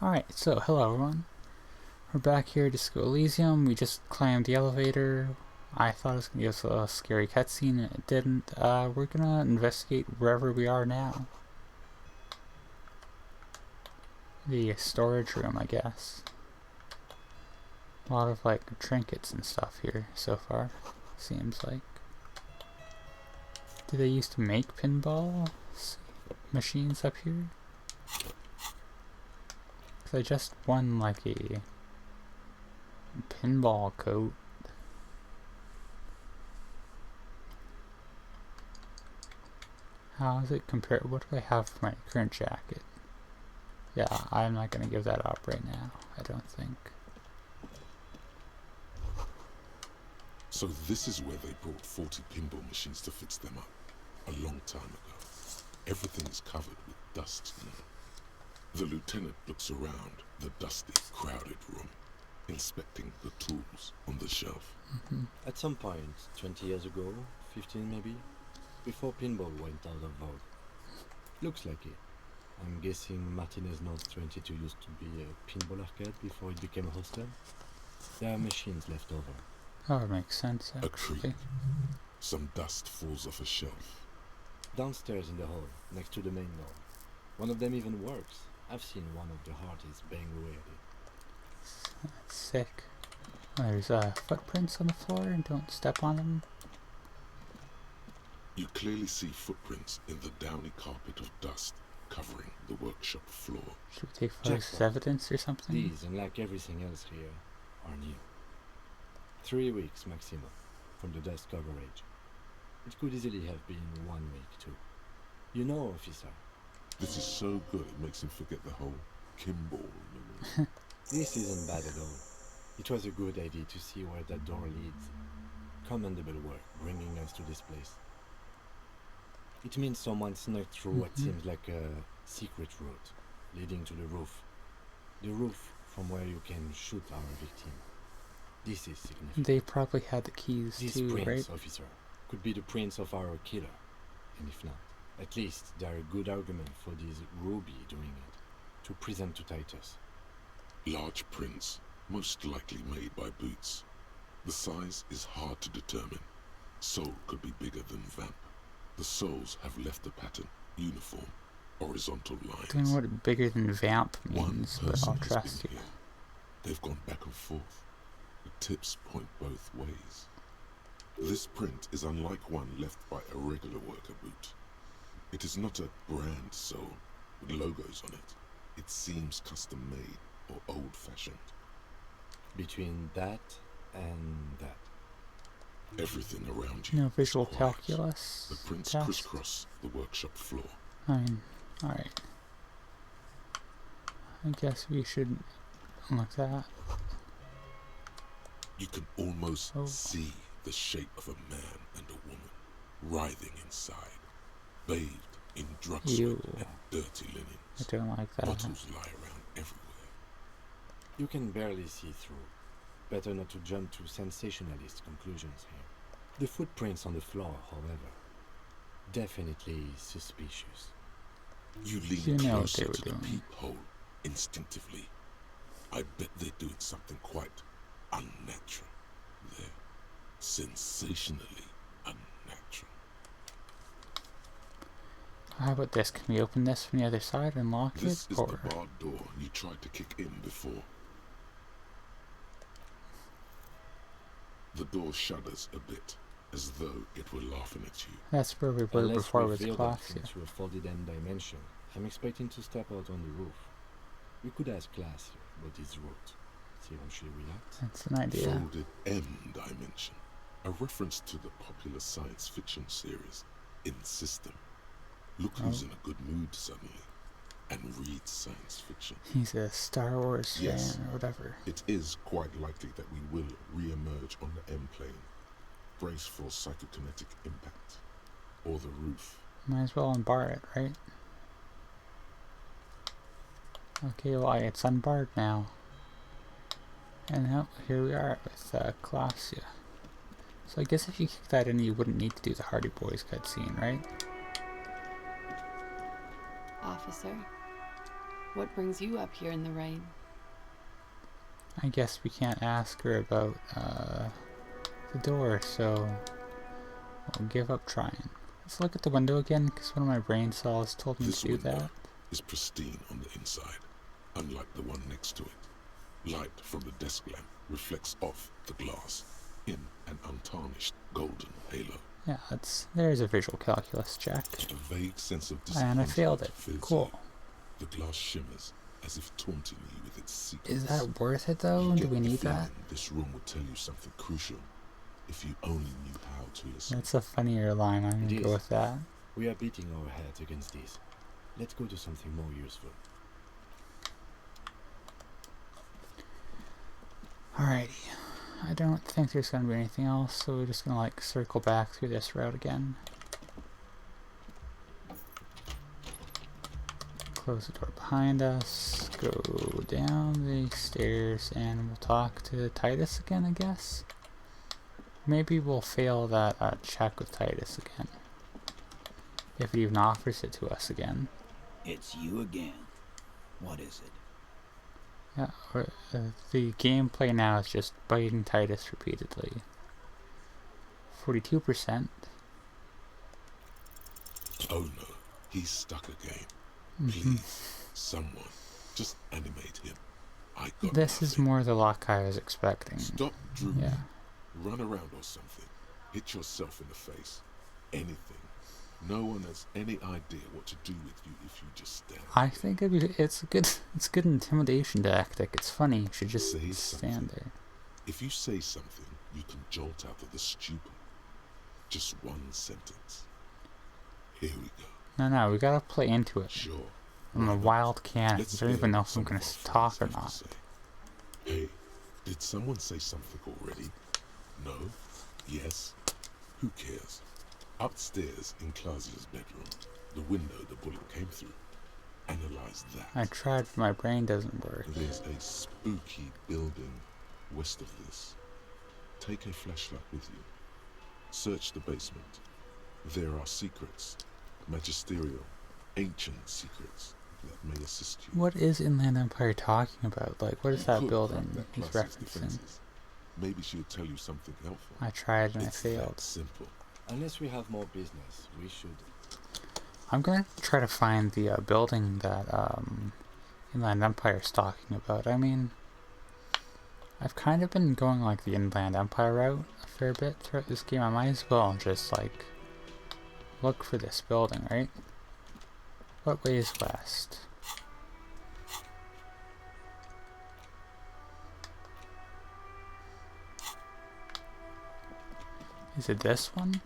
Alright, so hello everyone. We're back here to Disco Elysium. We just climbed the elevator. I thought it was going to give us a scary cutscene, and it didn't. We're going to investigate wherever we are now. The storage room, I guess. A lot of, like, trinkets and stuff here so far, seems like. Do they used to make pinball machines up here? I just won like a pinball coat. How is it compared? What do I have for my current jacket? Yeah, I'm not gonna give that up right now, I don't think. So this is where they brought 40 pinball machines to fix them up, a long time ago. Everything is covered with dust now. The lieutenant looks around the dusty, crowded room, inspecting the tools on the shelf. At some point, 20 years ago, 15 maybe, before pinball went out of vogue. Looks like it. I'm guessing Martinez North 22 used to be a pinball arcade before it became a hostel. There are machines left over. Oh, it makes sense, A actually. creak. Some dust falls off a shelf. Downstairs in the hall, next to the main door. One of them even works. I've seen one of the hardest bang away at it. That's sick. There's footprints on the floor, and don't step on them. You clearly see footprints in the downy carpet of dust covering the workshop floor. Should we take photos as evidence or something? These, unlike everything else here, are new. 3 weeks maximum from the dust coverage. It could easily have been 1 week too. You know, officer. This is so good it makes him forget the whole Kimball memory. This isn't bad at all. It was a good idea to see where that door leads. Commendable work bringing us to this place. It means someone snuck through what seems like a secret route leading to the roof. The roof from where you can shoot our victim. This is significant. They probably had the keys This too, prince, right? officer, could be the prince of our killer. And if not, at least there are good argument for this Ruby doing it, to present to Titus. Large prints, most likely made by Boots. The size is hard to determine. Sole could be bigger than Vamp. The soles have left a pattern, uniform, horizontal lines. Don't know what bigger than Vamp One means, but person I'll has trust you. been here. They've gone back and forth. The tips point both ways. This print is unlike one left by a regular worker boot. It is not a brand sole with logos on it. It seems custom made or old-fashioned. Between that and that. Everything around you. No is visual quiet. calculus The prints test? crisscross the workshop floor. I mean, alright. I guess we should look that. You can almost Oh. see the shape of a man and a woman writhing inside, bathed in drug sweat Ew. and dirty I linens. don't like that. Bottles lie around everywhere. You can barely see through. Better not to jump to sensationalist conclusions here. The footprints on the floor, however, definitely suspicious. You lean You know what closer they were to the doing. peephole instinctively. I bet they're doing something quite unnatural there. Sensationally unnatural. How about this? Can we open this from the other side and lock This it? is Or the barred door you tried to kick in before. The door shudders a bit, as though it were laughing at you. that's where we were Unless before we with feel class. that into a folded M dimension, I'm expecting to step out on the roof. We could ask class here about his route. See how she reacts. That's an idea. Folded M dimension, a reference to the popular science fiction series In System. Look who's in a good mood suddenly, and reads science fiction. He's a Star Wars Yes. fan or whatever. It is quite likely that we will re-emerge on the M plane. Brace for psychokinetic impact. Or the roof. Might as well unbar it, right? Okay, well, it's unbarred now. And now, here we are with Clausia. So I guess if you kick that in, you wouldn't need to do the Hardy Boys cutscene, right? Officer, What brings you up here in the rain? I guess we can't ask her about the door, so we'll give up trying. Let's look at the window again, because one of my brain cells told me This to do window that. is pristine on the inside, unlike the one next to it. Light from the desk lamp reflects off the glass in an untarnished golden halo. Yeah, there's a visual calculus check. A vague sense of And I disappointment failed it. fills Cool. you. The glass shimmers as if taunting you with its secrets. Is that worth it though? You Do get we the need feeling that? This room would tell you something crucial if you only knew how to listen. That's a funnier line. I'm It gonna go is. with that. We are beating our heads against this. Let's go to something more useful. Alrighty. I don't think there's gonna be anything else, so we're just gonna like circle back through this route again. Close the door behind us, go down the stairs, and we'll talk to Titus again, I guess. Maybe we'll fail that check with Titus again. If it even offers it to us again. It's you again. What is it? Yeah, or, the gameplay now is just biting Titus repeatedly. 42%. Oh no, he's stuck again. Mm-hmm. Please, someone, just animate him. I got This is nothing. more the luck I was expecting. Stop drooling. Yeah. Run around or something. Hit yourself in the face. Anything. No one has any idea what to do with you if you just stand. I think it's a good intimidation tactic. It's funny. You should just Say stand something. there. If you say something, you can jolt out of the stupor. Just one sentence. Here we go. No, we gotta play into it. Sure. I'm why a not? wild cannon. Let's I don't hear even know what if I'm some gonna of our talk or friends have not. to say. Hey, did someone say something already? No? Yes? Who cares? Upstairs in Clausia's bedroom, the window the bullet came through. Analyze that. I tried, but my brain doesn't work. There's a spooky building west of this. Take a flashlight with you. Search the basement. There are secrets, magisterial, ancient secrets that may assist you. What is Inland Empire talking about? Like, what is You that could building crack he's that class's referencing? defenses. Maybe she'll tell you something helpful. I tried and I It's failed. that simple. Unless we have more business, we should. I'm gonna try to find the building that Inland Empire is talking about. I mean, I've kind of been going like the Inland Empire route a fair bit throughout this game. I might as well just like look for this building, right? What way is west? Is it this one?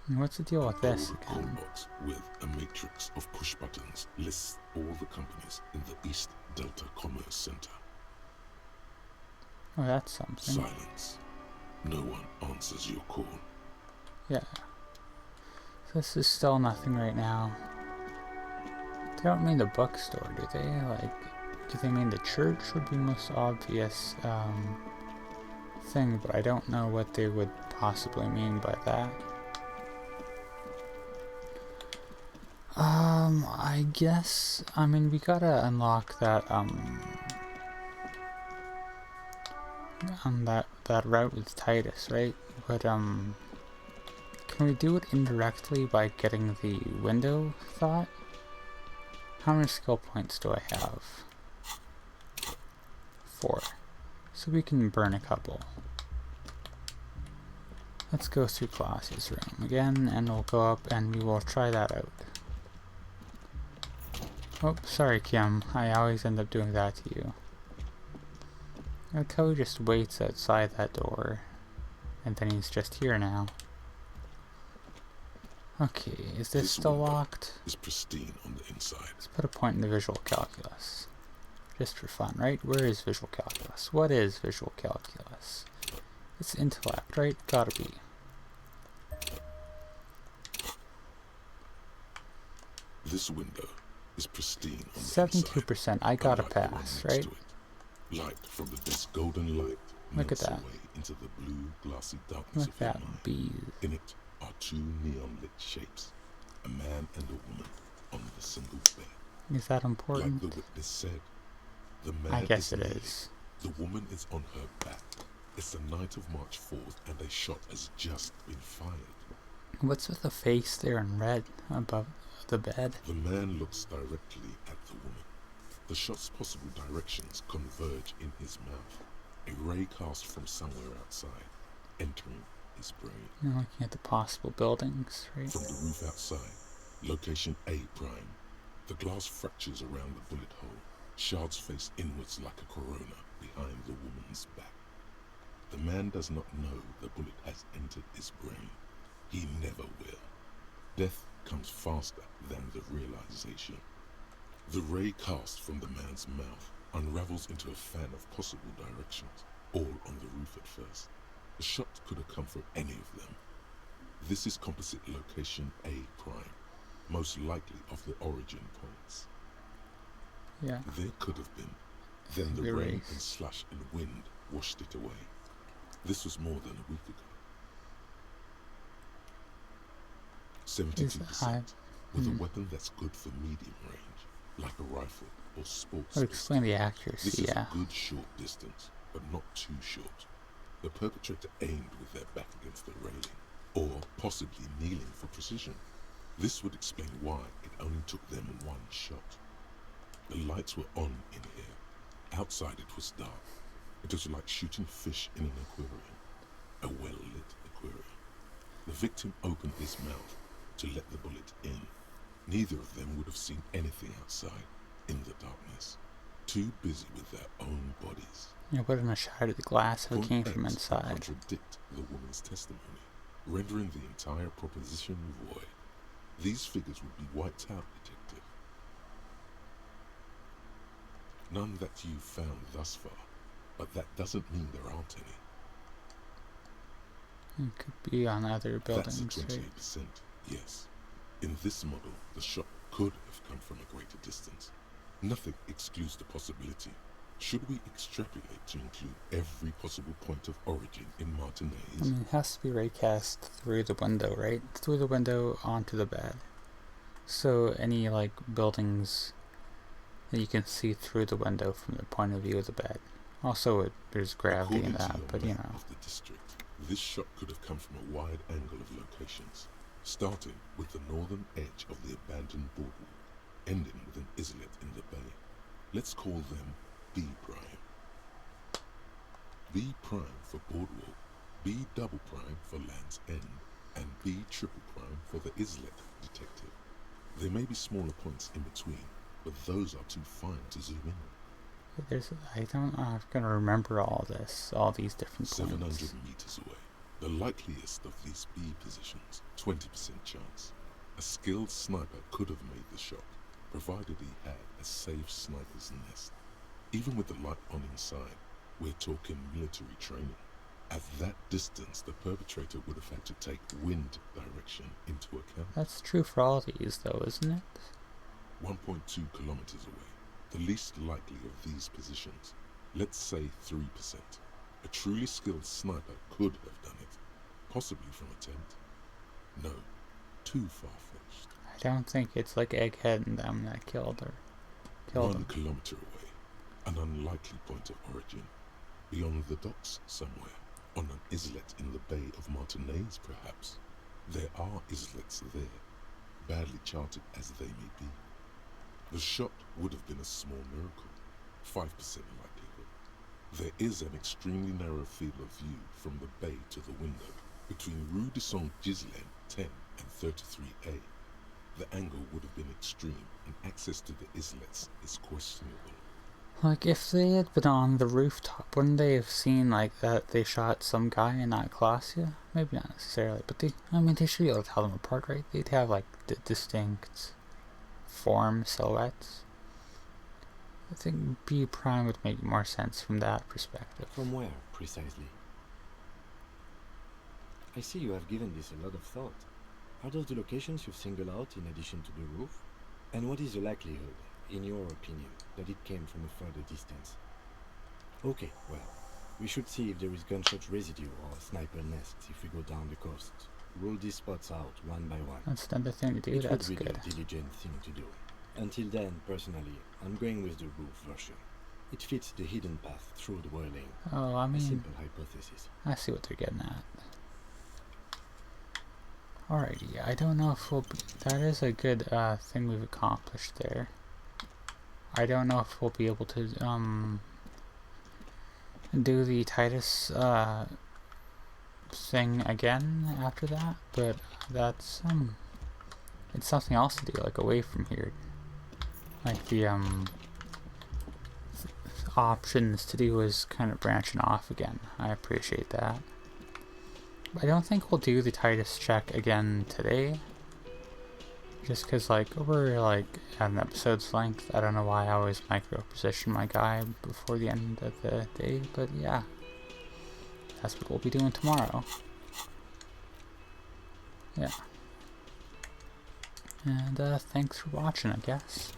And what's the deal with this Gold call again? box with a matrix of push buttons lists all the companies in the East Delta Commerce Center. Oh, that's something. Silence. No one answers your call. Yeah. This is still nothing right now. They don't mean the bookstore, do they? Like, do they mean the church would be most obvious thing, but I don't know what they would possibly mean by that. I guess, I mean, we gotta unlock that, that route with Titus, right? But, can we do it indirectly by getting the window thought? How many skill points do I have? 4. So we can burn a couple. Let's go through Clausia's room again, and we'll go up and we will try that out. Oh, sorry Kim, I always end up doing that to you. Ko just waits outside that door, and then he's just here now. Okay, is this still window locked? is pristine on the inside. Let's put a point in the visual calculus. Just for fun, right? Where is visual calculus? What is visual calculus? It's intellect, right? Gotta be. This window is pristine on the 72%. I inside, gotta unlike the one pass, next right? to it. Light from this golden light Look at melts that. away into the blue glassy darkness Look of your at that mind. bees. In it are two neon-lit shapes, a man and a woman, on the single bed. Is that Like important? the witness said, the I man guess is it kneeling, is. the woman is on her back. It's the night of March 4th and a shot has just been fired. What's with the face there in red above the bed? The man looks directly at the woman. The shot's possible directions converge in his mouth, a ray cast from somewhere outside, entering his brain. You're looking at the possible buildings, right? From the roof outside, location A prime. The glass fractures around the bullet hole, shards face inwards like a corona behind the woman's back. The man does not know the bullet has entered his brain. He never will. Death comes faster than the realization. The ray cast from the man's mouth unravels into a fan of possible directions, all on the roof at first. The shot could have come from any of them. This is composite location A prime, most likely of the origin points. Yeah. There could have been. Then the The rain race. and slush and wind washed it away. This was more than a week ago. 72%, with a weapon that's good for medium range, like a rifle or sports That would pistol. explain the This accuracy, is yeah. a good short distance, but not too short. The perpetrator aimed with their back against the railing, or possibly kneeling for precision. This would explain why it only took them one shot. The lights were on in here. Outside it was dark. It was like shooting fish in an aquarium, a well-lit aquarium. The victim opened his mouth to let the bullet in. Neither of them would have seen anything outside in the darkness, too busy with their own bodies. It wouldn't have shattered the glass if it Point came X from would inside. contradict the woman's testimony, rendering the entire proposition void. These figures would be wiped out, detective. None that you've found thus far, but that doesn't mean there aren't any. It could be on other That's a buildings, right? 28%, yes. In this model, the shot could have come from a greater distance. Nothing excludes the possibility. Should we extrapolate to include every possible point of origin in Martinez? I mean, it has to be raycast through the window, right? Through the window onto the bed. So any, like, buildings that you can see through the window from the point of view of the bed. Also, there's gravity in According to that, your but you map know. of the district, this shot could have come from a wide angle of locations, starting with the northern edge of the abandoned boardwalk, ending with an islet in the bay. Let's call them B prime. B prime for boardwalk, B double prime for Land's End, and B triple prime for the islet, detective. There may be smaller points in between, but those are too fine to zoom in on. I'm gonna remember all this, all these different 700 points. meters away. The likeliest of these B positions, 20% chance. A skilled sniper could have made the shot, provided he had a safe sniper's nest. Even with the light on inside, we're talking military training. At that distance, the perpetrator would have had to take wind direction into account. That's true for all these, though, isn't it? 1.2 kilometers away, the least likely of these positions. Let's say 3%. A truly skilled sniper could have done it, possibly from a tent. No, too far-fetched. I don't think it's like Egghead and them that killed 1 him. kilometer away, an unlikely point of origin. Beyond the docks somewhere, on an islet in the Bay of Martinez perhaps. There are islets there, badly charted as they may be. The shot would have been a small miracle, 5% likelihood. There is an extremely narrow field of view from the bay to the window, between Rue de Saint-Ghislain 10 and 33A. The angle would have been extreme, and access to the islets is questionable. Like, if they had been on the rooftop, wouldn't they have seen, like, that they shot some guy and not Glacia? Maybe not necessarily, but they should be able to tell them apart, right? They'd have, like, distinct form silhouettes. I think B prime would make more sense from that perspective. From where, precisely? I see you have given this a lot of thought. Are those the locations you've singled out in addition to the roof? And what is the likelihood, in your opinion, that it came from a further distance? Okay, well, we should see if there is gunshot residue or sniper nests if we go down the coast. Rule these spots out one by one. That's another thing to do. It would That's be the good. diligent thing to do. Until then, personally, I'm going with the roof version. It fits the hidden path through the whirling. Oh, I A mean, simple hypothesis. I see what they're getting at. Alrighty, I don't know if we'll be, that is a good thing we've accomplished there. I don't know if we'll be able to do the Titus thing again after that, but that's it's something else to do, like away from here. Like the options to do is kind of branching off again. I appreciate that. I don't think we'll do the Titus check again today. Just because, like, we're, like, at an episode's length. I don't know why I always micro-position my guy before the end of the day, but yeah. That's what we'll be doing tomorrow. Yeah. And, thanks for watching, I guess.